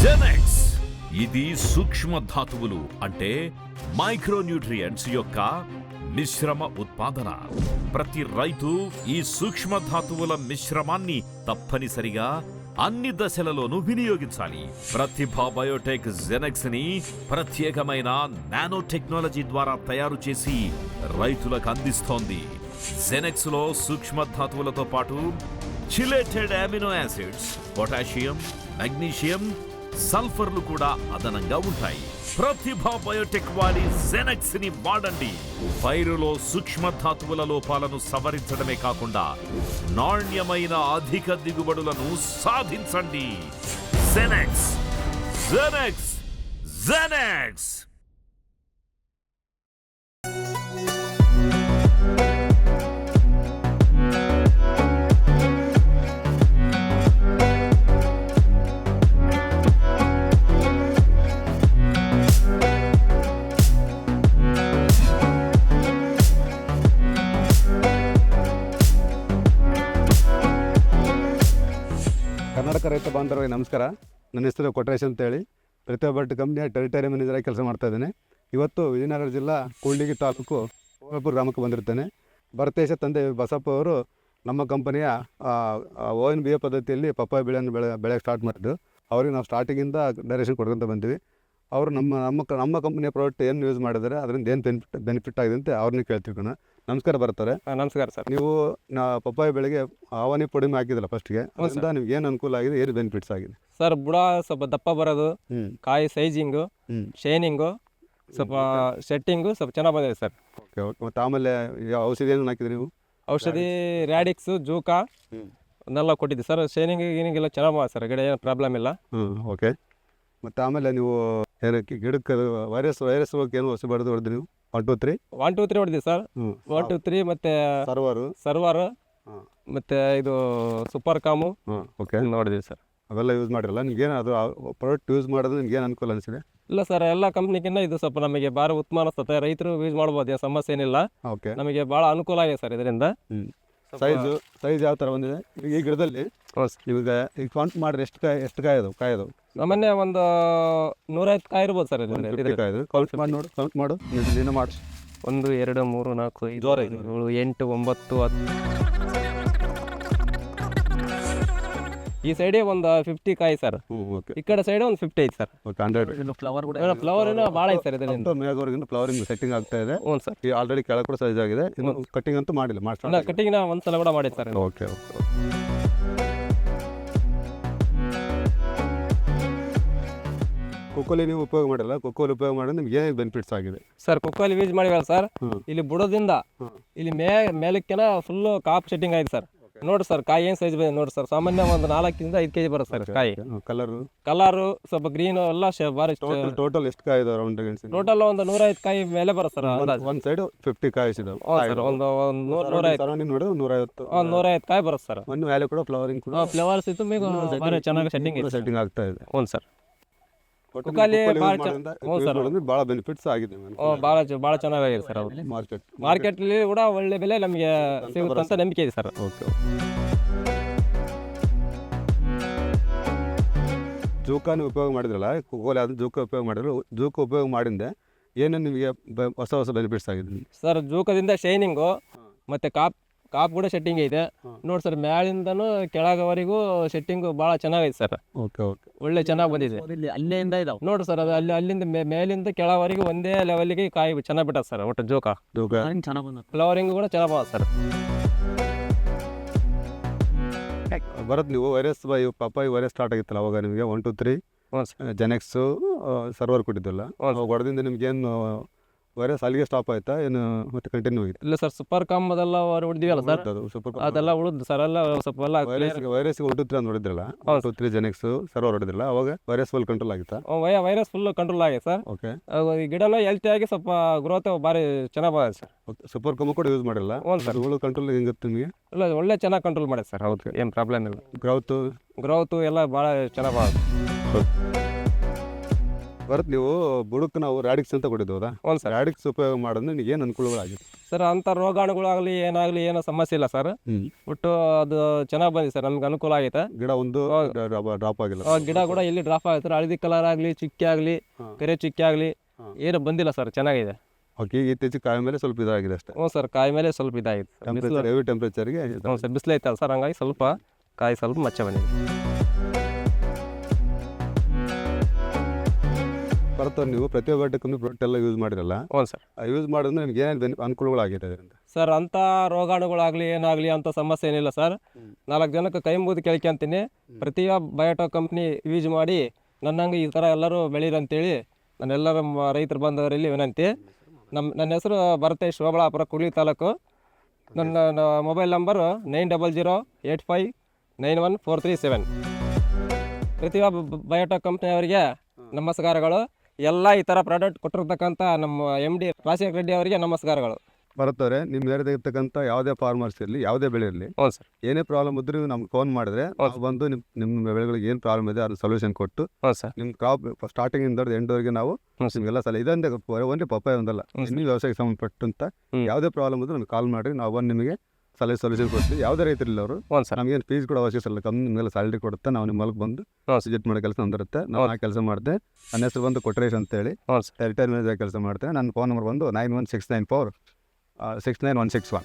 Genex ఇది సూక్ష్మ ధాతువులు అంటే మైక్రోన్యూట్రియంట్స్ యొక్క మిశ్రమ ఉత్పాదన. ప్రతి రైతు ఈ సూక్ష్మ ధాతువుల మిశ్రమాన్ని తప్పనిసరిగా అన్ని దశలలోనూ వినియోగించాలి. ప్రతిభా బయోటెక్ జెనెక్స్ ని ప్రత్యేకమైన నానో టెక్నాలజీ ద్వారా తయారు చేసి రైతులకు అందిస్తోంది. జెనెక్స్ లో సూక్ష్మ ధాతువులతో పాటు chelated amino acids, potassium, magnesium, సల్ఫర్లు కూడా అదనంగా ఉంటాయి. ప్రతిభా బయోటెక్ వారి జెనెక్స్ ని వాడండి. పైరులో సూక్ష్మ ధాతువుల లోపాలను సవరించడమే కాకుండా నాణ్యమైన అధిక దిగుబడులను సాధించండి. Genex, Genex, Genex. ಕರ್ನಾಟಕ ರೈತ ಬಾಂಧವರಿಗೆ ನಮಸ್ಕಾರ. ನನ್ನ ಹೆಸರು ಕೊಟ್ರೇಶ್ ಅಂತೇಳಿ ಪ್ರತಿಭಾ ಬಯೋಟೆಕ್ ಕಂಪ್ನಿಯ ಟೆರಿಟರಿ ಮ್ಯಾನೇಜರಾಗಿ ಕೆಲಸ ಮಾಡ್ತಾ ಇದ್ದೇನೆ. ಇವತ್ತು ವಿಜಯನಗರ ಜಿಲ್ಲಾ ಕೂಡ್ಲಿಗಿ ತಾಲೂಕು ಓಲಾಪುರ ಗ್ರಾಮಕ್ಕೆ ಬಂದಿರ್ತೇನೆ. ಭರತೇಶ ತಂದೆ ಬಸಪ್ಪ ಅವರು ನಮ್ಮ ಕಂಪನಿಯ ONBA ಪದ್ಧತಿಯಲ್ಲಿ ಪಪ್ಪಾಯ ಬೆಳೆಯನ್ನು ಬೆಳೆಯೋಕ್ಕೆ ಸ್ಟಾರ್ಟ್ ಮಾಡಿದ್ದು. ಅವ್ರಿಗೆ ನಾವು ಸ್ಟಾರ್ಟಿಂಗಿಂದ ಡೈರೆಕ್ಷನ್ ಕೊಡ್ಕೊಂತ ಬಂದ್ವಿ. ಅವರು ನಮ್ಮ ಕಂಪನಿಯ ಪ್ರಾಡಕ್ಟ್ ಏನು ಯೂಸ್ ಮಾಡಿದರೆ ಅದರಿಂದ ಏನು ಬೆನಿಫಿಟ್ ಆಗಿದೆ ಅಂತ ಅವ್ರನ್ನ ಕೇಳ್ತಿರ್ಕೋಣ. ನಮಸ್ಕಾರ ಬರ್ತಾರೆ. ನಮಸ್ಕಾರ ಸರ್. ನೀವು ಪಪ್ಪಾಯ ಬೆಳೆಗೆ ಆವನಿ ಪುಡಿ ಹಾಕಿದಿಲ್ಲ ಫಸ್ಟ್ಗೆ, ಅದರಿಂದ ನಿಮ್ಗೆ ಏನು ಅನುಕೂಲ ಆಗಿದೆ, ಏನು ಬೆನಿಫಿಟ್ಸ್ ಆಗಿದೆ ಸರ್? ಬುಡ ಸ್ವಲ್ಪ ದಪ್ಪ ಬರೋದು, ಕಾಯಿ ಸೈಜಿಂಗು, ಶೈನಿಂಗು, ಸ್ವಲ್ಪ ಸೆಟ್ಟಿಂಗು ಸ್ವಲ್ಪ ಚೆನ್ನಾಗಿ ಬಂದಿದೆ ಸರ್. Okay okay. ಮತ್ತು ಆಮೇಲೆ ಔಷಧಿ ಏನು ಹಾಕಿದ್ರಿ ನೀವು? ಔಷಧಿ ರ್ಯಾಡಿಕ್ಸು, ಜೂಕಾ ಅದನ್ನೆಲ್ಲ ಕೊಟ್ಟಿದ್ದೆ ಸರ್. ಶೈನಿಂಗ್ ಗೀನಿಂಗೆಲ್ಲ ಚೆನ್ನಾಗಿ ಸರ್, ಗಿಡ ಏನು ಪ್ರಾಬ್ಲಮ್ ಇಲ್ಲ. ಓಕೆ. ಮತ್ತು ಆಮೇಲೆ ನೀವು ಏನಕ್ಕೆ ಗಿಡಕ್ಕೆ ವೈರಸ್ ಹೋಗಿ ಏನು ಔಷಧಿ ಹೊಡೆದು ನೀವು 1 2 3 ಹೊಡೆದಿವಿ ಸರ್. 1 2 3 ಮತ್ತು ಸರ್ವರ್ ಮತ್ತು ಇದು ಸೂಪರ್ ಕಾಮು ಓಕೆ ನೋಡಿದ್ವಿ ಸರ್. ಅವೆಲ್ಲ ಯೂಸ್ ಮಾಡಿರಲ್ಲ ನಿಮ್ಗೇನು ಅದು ಪ್ರಾಡಕ್ಟ್ ಯೂಸ್ ಮಾಡೋದು ನಿಮ್ಗೆ ಏನು ಅನುಕೂಲ ಅನಿಸಿದೆ? ಇಲ್ಲ ಸರ್, ಎಲ್ಲ ಕಂಪ್ನಿಗಿನ್ನ ಇದು ಸ್ವಲ್ಪ ನಮಗೆ ಭಾಳ ಉತ್ತಮ ಅನಿಸ್ತದೆ. ರೈತರು ಯೂಸ್ ಮಾಡ್ಬೋದು, ಏನು ಸಮಸ್ಯೆ ಏನಿಲ್ಲ. ಓಕೆ. ನಮಗೆ ಭಾಳ ಅನುಕೂಲ ಆಗಿದೆ ಸರ್ ಇದರಿಂದ. ಸೈಜ್ ಯಾವ ಥರ ಬಂದಿದೆ ಈ ಗಿಡದಲ್ಲಿ? ಇವಾಗ ಈಗ ಕೌಂಟ್ ಮಾಡಿದ್ರೆ ಎಷ್ಟು ಕಾಯಿ ಅದು? ನಮ್ಮನ್ನೇ ಒಂದು 105 ಕಾಯಿ ಇರ್ಬೋದು ಸರ್. ಕೌಂಟ್ ಮಾಡು ನೀನು ಮಾಡಿ. 1 2 3 4 5 6 7 8 9 10. ಈ ಸೈಡೇ ಒಂದು 50 ಕಾಯಿ ಸರ್. ಈ ಕಡೆ ಸೈಡ್ ಒಂದು 50 ಐತೆ ಸರ್. ಫ್ಲವರ್ ಭಾಳ ಐತೆ ಸರ್ ಇದರಿಂದ. ಮೇಲ್ವರೆಗಿನ ಫ್ಲವರಿಂಗ್ ಸೆಟ್ಟಿಂಗ್ ಆಗ್ತಾ ಇದೆ. ಹ್ಞೂ ಸರ್. ಈ ಆಲ್ರೆಡಿ ಕೆಳಗೆ ಕೂಡ ಸೈಜ್ ಆಗಿದೆ. ಇನ್ನು ಕಟ್ಟಿಂಗ್ ಅಂತೂ ಮಾಡಿಲ್ಲ. ಕಟ್ಟಿಂಗ್ ನಾ ಒಂದ್ಸಲ ಕೂಡ ಮಾಡಿದೆ ಸರ್. Okay okay. ಕೊಕ್ಕೋಲಿ ನೀವು ಉಪಯೋಗ ಮಾಡಿಲ್ಲ. ಕೊಕ್ಕೋಲಿ ಉಪಯೋಗ ಮಾಡಿದ್ರೆ ನಿಮ್ಗೆ ಏನೇನು ಬೆನಿಫಿಟ್ಸ್ ಆಗಿದೆ ಸರ್? ಕೊಕ್ಕೋಲಿ ಯೂಸ್ ಮಾಡಿವಲ್ಲ ಸರ್, ಇಲ್ಲಿ ಬುಡದಿಂದ ಇಲ್ಲಿ ಮೇಲಕ್ಕೆನ ಫುಲ್ಲು ಕಾಪ್ ಸೆಟ್ಟಿಂಗ್ ಆಗಿದೆ ಸರ್. ನೋಡಿ ಸರ್, ಕಾಯಿ ಏನು ಸೈಜ್ ಬಂದಿದೆ ನೋಡಿ ಸರ್. ಸಾಮಾನ್ಯ ಒಂದು 4 ರಿಂದ 5 kg ಬರುತ್ತೆ ಸರ್ ಕಾಯಿ. ಕಲರು ಸ್ವಲ್ಪ ಗ್ರೀನು ಎಲ್ಲ ಭಾರಿ. ಟೋಟಲ್ ಎಷ್ಟು ಕಾಯಿ ಇದೆ? ರೌಂಡ್ ಟೋಟಲ್ ಒಂದು 105 ಕಾಯಿ ಮೇಲೆ ಬರುತ್ತೆ ಸರ್. ಒಂದು ಸೈಡ್ 50 ಕಾಯಿ ಇದೆ ಸರ್. ಒಂದು 105 ಕಾಯಿ ಬರುತ್ತೆ ಸರ್. ಒಂದು ವ್ಯಾಲ್ಯೂ ಕೂಡ ಫ್ಲವರಿಂಗ್ ಕೂಡ ಫ್ಲವರ್ಸ್ ಇತ್ತು ಮೇಗ ಭಾರಿ ಚೆನ್ನಾಗಿ ಸೆಟ್ಟಿಂಗ್ ಆಗ್ತಾ ಇದೆ. ಹ್ಞೂ ಸರ್. ಭಾಳ ಬೆನಿಫಿಟ್ಸ್ ಆಗಿದೆ. ಭಾಳ ಚೆನ್ನಾಗಿದೆ ಸರ್. ಅವರು ಮಾರ್ಕೆಟ್ಲಿ ಕೂಡ ಒಳ್ಳೆ ಬೆಲೆ ನಮಗೆ ಸಿಗುತ್ತೆ ಅಂತ ನಂಬಿಕೆ ಇದೆ ಸರ್. ಓಕೆ. ಜೂಕಾನು ಉಪಯೋಗ ಮಾಡಿದ್ರಲ್ಲ, ಕೊಕ್ಕೋಲಿ ಅದು ಜೂಕ ಉಪಯೋಗ ಮಾಡಿದ್ರು. ಜೂಕ ಉಪಯೋಗ ಮಾಡಿಂದೆ ಏನೇನು ನಿಮಗೆ ಹೊಸ ಬೆನಿಫಿಟ್ಸ್ ಆಗಿದೆ ಸರ್? ಜೂಕದಿಂದ ಶೈನಿಂಗು ಮತ್ತು ಕಾಪ್ ಕೂಡ ಸೆಟ್ಟಿಂಗ್ ಇದೆ ನೋಡಿ ಸರ್. ಮ್ಯಾಲಿಂದನೂ ಕೆಳಗವರೆಗೂ ಸೆಟ್ಟಿಂಗು ಭಾಳ ಚೆನ್ನಾಗೈತೆ ಸರ್. Okay okay. ಒಳ್ಳೆ ಚೆನ್ನಾಗಿ ಬಂದಿದೆ. ಅಲ್ಲಿಂದ ಇದಾವೆ ನೋಡಿ ಸರ್. ಅದು ಅಲ್ಲಿಂದ ಮೇಲಿಂದ ಕೆಳವರೆಗೂ ಒಂದೇ ಲೆವೆಲ್ಗೆ ಕಾಯಿ ಚೆನ್ನಾಗಿ ಬಿಟ್ಟ ಸರ್. ಒಟ್ಟು ಜೋಕ ಫ್ಲವರಿಂಗ್ ಕೂಡ ಚೆನ್ನಾಗಿ ಬಂದ ಸರ್. ಬರುತ್ತೆ. ನೀವು ಪಪ್ಪಾಯಿ ವೈರಸ್ ಸ್ಟಾರ್ಟ್ ಆಗಿತ್ತಲ್ಲ ಅವಾಗ ನಿಮಗೆ 1 2 3 ಜೆನೆಕ್ಸು ಸರ್ವರ್ ಕೊಟ್ಟಿದ್ದಲ್ಲ, ಹೊಡೆದಿಂದ ನಿಮ್ಗೇನು ವೈರಸ್ ಅಲ್ಲಿಗೆ ಸ್ಟಾಪ್ ಆಯ್ತಾ ಏನು ಮತ್ತೆ ಕಂಟಿನ್ಯೂ ಆಗಿದೆ? ಇಲ್ಲ ಸರ್, ಸೂಪರ್ ಕಾಮ್ ಅದೆಲ್ಲ ಹೊಡಿದೀವಲ್ಲ ಸರ್, ಅದೆಲ್ಲ ಉಳಿದು ಸರ್. ಎಲ್ಲ ಸ್ವಲ್ಪ ಎಲ್ಲ ವೈರಸ್ಗೆ 1 2 3 ಅಂತ ಹೊಡಿದ್ರಲ್ಲ, 1 2 3 ಜೆನೆಕ್ಸು ಸರ್ವರ್ ಹೊಡಿದ್ರಲ್ಲ, ಅವಾಗ ವೈರಸ್ ಫುಲ್ ಕಂಟ್ರೋಲ್ ಆಗಿತ್ತಾ? ವೈರಸ್ ಫುಲ್ ಕಂಟ್ರೋಲ್ ಆಗಿದೆ ಸರ್. ಓಕೆ. ಈ ಗಿಡನ ಹೆಲ್ತಿ ಆಗಿ ಸ್ವಲ್ಪ ಗ್ರೋತ್ ಭಾರಿ ಚೆನ್ನಾಗಿ ಬಂದಿದೆ ಸರ್. ಸೂಪರ್ ಕಾಮ್ ಕೂಡ ಯೂಸ್ ಮಾಡಿಲ್ಲ? ಹ್ಞೂ ಸರ್. ಉಳು ಕಂಟ್ರೋಲ್ ಹೆಂಗುತ್ತೆ ನಿಮಗೆ? ಇಲ್ಲ, ಒಳ್ಳೆ ಚೆನ್ನಾಗಿ ಕಂಟ್ರೋಲ್ ಮಾಡಿದೆ ಸರ್. ಹೌದು, ಏನು ಪ್ರಾಬ್ಲಮ್ ಇಲ್ಲ. ಗ್ರೌತು ಎಲ್ಲ ಭಾಳ ಚೆನ್ನಾಗಿ ಬಂದಿದೆ. ಬರುತ್ತೆ. ನೀವು ಬುಡಕ್ಕೆ ನಾವು ರ್ಯಾಡಿಕ್ಸ್ ಅಂತ ಕೊಟ್ಟಿದ್ದು ಹೌದಾ? ಹ್ಞೂ ಸರ್. ರ್ಯಾಡಿಕ್ಸ್ ಉಪಯೋಗ ಮಾಡೋದು ನಿಮ್ಗೆ ಏನು ಅನುಕೂಲಗಳಾಗಿದೆ? ಸರ್ ಅಂಥ ರೋಗಾಣುಗಳಾಗಲಿ ಏನಾಗಲಿ ಏನೋ ಸಮಸ್ಯೆ ಇಲ್ಲ ಸರ್. ಒಟ್ಟು ಅದು ಚೆನ್ನಾಗಿ ಬಂದಿದೆ ಸರ್, ನಮ್ಗೆ ಅನುಕೂಲ ಆಗೈತೆ. ಗಿಡ ಒಂದು ಡ್ರಾಪ್ ಆಗಿಲ್ಲ? ಗಿಡ ಕೂಡ ಎಲ್ಲಿ ಡ್ರಾಪ್ ಆಗುತ್ತೆ, ಹಳದಿ ಕಲರ್ ಆಗಲಿ, ಚುಕ್ಕಿ ಆಗಲಿ, ಕರೆ ಚುಕ್ಕಿ ಆಗಲಿ ಏನು ಬಂದಿಲ್ಲ ಸರ್, ಚೆನ್ನಾಗಿದೆ. ಓಕೆ, ಈಗ ಇತ್ತೀಚೆಗೆ ಕಾಯಿ ಮೇಲೆ ಸ್ವಲ್ಪ ಇದಾಗಿದೆ ಅಷ್ಟೇ. ಹ್ಞೂ ಸರ್, ಕಾಯಿ ಮೇಲೆ ಸ್ವಲ್ಪ ಇದಾಗಿದೆ. ಟೆಂಪ್ರೇಚರ್ ಹೆವಿ ಟೆಂಪ್ರೇಚರ್ಗೆ ಹ್ಞೂ ಸರ್, ಬಿಸಿಲು ಐತಲ್ಲ ಸರ್, ಹಂಗಾಗಿ ಸ್ವಲ್ಪ ಕಾಯಿ ಸ್ವಲ್ಪ ಮಚ್ಚ ಬಂದಿದೆ. ಬರ್ತವೆ. ನೀವು ಪ್ರತಿಯೊಬ್ಬ ಕಂಪ್ನಿ ಪ್ರಾಡಕ್ಟ್ ಎಲ್ಲ ಯೂಸ್ ಮಾಡಿರಲ್ಲ? ಹ್ಞೂ ಸರ್. ಯೂಸ್ ಮಾಡಿದ್ರೆ ನಿಮ್ಗೆ ಏನೇನು ಅನುಕೂಲಗಳಾಗಿದೆ ಅದರಿಂದ? ಸರ್ ಅಂಥ ರೋಗಾಣುಗಳಾಗಲಿ ಏನಾಗಲಿ ಅಂಥ ಸಮಸ್ಯೆ ಏನಿಲ್ಲ ಸರ್. 4 ಜನಕ್ಕೆ ಕೈ ಮುಗಿದು ಕೇಳ್ಕೊಂತೀನಿ, ಪ್ರತಿಯೊಬ್ಬ ಬಯೋಟೋ ಕಂಪ್ನಿ ಯೂಸ್ ಮಾಡಿ ನನ್ನಂಗೆ ಈ ಥರ ಎಲ್ಲರೂ ಬೆಳೀರಂತೇಳಿ ನನ್ನೆಲ್ಲರ ರೈತರು ಬಂದವರಲ್ಲಿ ವಿನಂತಿ. ನನ್ನ ಹೆಸರು ಭರತೇಶ್, ಶೋಬಳಾಪುರ, ಕೂಡ್ಲಿ ತಾಲೂಕು. ನನ್ನ ಮೊಬೈಲ್ ನಂಬರು 9008591437. ಪ್ರತಿಯೊಬ್ಬ ಬಯೋಟೋ ಕಂಪ್ನಿಯವರಿಗೆ ನಮಸ್ಕಾರಗಳು. ಎಲ್ಲ ಈ ಥರ ಪ್ರಾಡಕ್ಟ್ ಕೊಟ್ಟಿರ್ತಕ್ಕಂಥ ನಮ್ಮ MD ರಾಜಶೇಖರ ರೆಡ್ಡಿ ಅವರಿಗೆ ನಮಸ್ಕಾರಗಳು. ಬರುತ್ತವ್ರೆ, ನಿಮ್ಮ ಏರಿಯಾದಾಗ ಇರ್ತಕ್ಕಂಥ ಯಾವುದೇ ಫಾರ್ಮರ್ಸ್ ಇರಲಿ, ಯಾವುದೇ ಬೆಳೆ ಇರಲಿ, ಹ್ಞೂ ಸರ್, ಏನೇ ಪ್ರಾಬ್ಲಮ್ ಇದ್ರೂ ನಮ್ಗೆ ಫೋನ್ ಮಾಡಿದ್ರೆ ನಾವು ಬಂದು ನಿಮ್ಮ ಬೆಳೆಗಳಿಗೆ ಏನು ಪ್ರಾಬ್ಲಮ್ ಇದೆ ಅದು ಸೊಲ್ಯೂಷನ್ ಕೊಟ್ಟು ಹ್ಞೂ ಸರ್, ನಿಮ್ಮ ಕ್ರಾಪ್ ಸ್ಟಾರ್ಟಿಂಗ್ ಎಂಡ್ವರೆಗೆ ನಾವು ನಿಮಗೆಲ್ಲ ಸಲ ಇದೊಂದೇ ಓನ್ಲಿ ಪಪ್ಪಾಯ ಒಂದಲ್ಲ, ಇನ್ನೂ ವ್ಯವಸಾಯಕ್ಕೆ ಸಂಬಂಧಪಟ್ಟಂತ ಯಾವುದೇ ಪ್ರಾಬ್ಲಮ್ ಇದ್ರೂ ನಮ್ಗೆ ಕಾಲ್ ಮಾಡಿರಿ, ನಾವು ಬಂದು ನಿಮಗೆ ಸೊಲ್ಯೂಷನ್ ಕೊಡ್ತೀವಿ. ಯಾವುದೇ ರೈತರಿಲ್ಲ ಅವರು, ಹ್ಞೂ ಸರ್, ನಮಗೇನು ಫೀಸ್ ಕೂಡ ಅವಶ್ಯಕತೆ ಇಲ್ಲ, ಕಮ್ಮಿ ನಿಮಗೆಲ್ಲ ಸ್ಯಾಲ್ರಿ ಕೊಡುತ್ತೆ. ನಾವು ನಿಮ್ಮ ಹೊಲಕ್ಕೆ ಬಂದು ವಿಸಿಟ್ ಮಾಡೋ ಕೆಲಸ ಹೊಂದಿರುತ್ತೆ. ನಾವು ಆ ಕೆಲಸ ಮಾಡಿದೆ. ನನ್ನ ಹೆಸರು ಬಂದು ಕೊಟ್ರೇಶ್ ಅಂತೇಳಿ, ಹ್ಞೂ ಸರ್. ಟೆರಿಟರಿ ಮ್ಯಾನೇಜರ್ ಕೆಲಸ ಮಾಡ್ತೇನೆ. ನನ್ನ ಫೋನ್ ನಂಬರ್ ಬಂದು 91694 69161.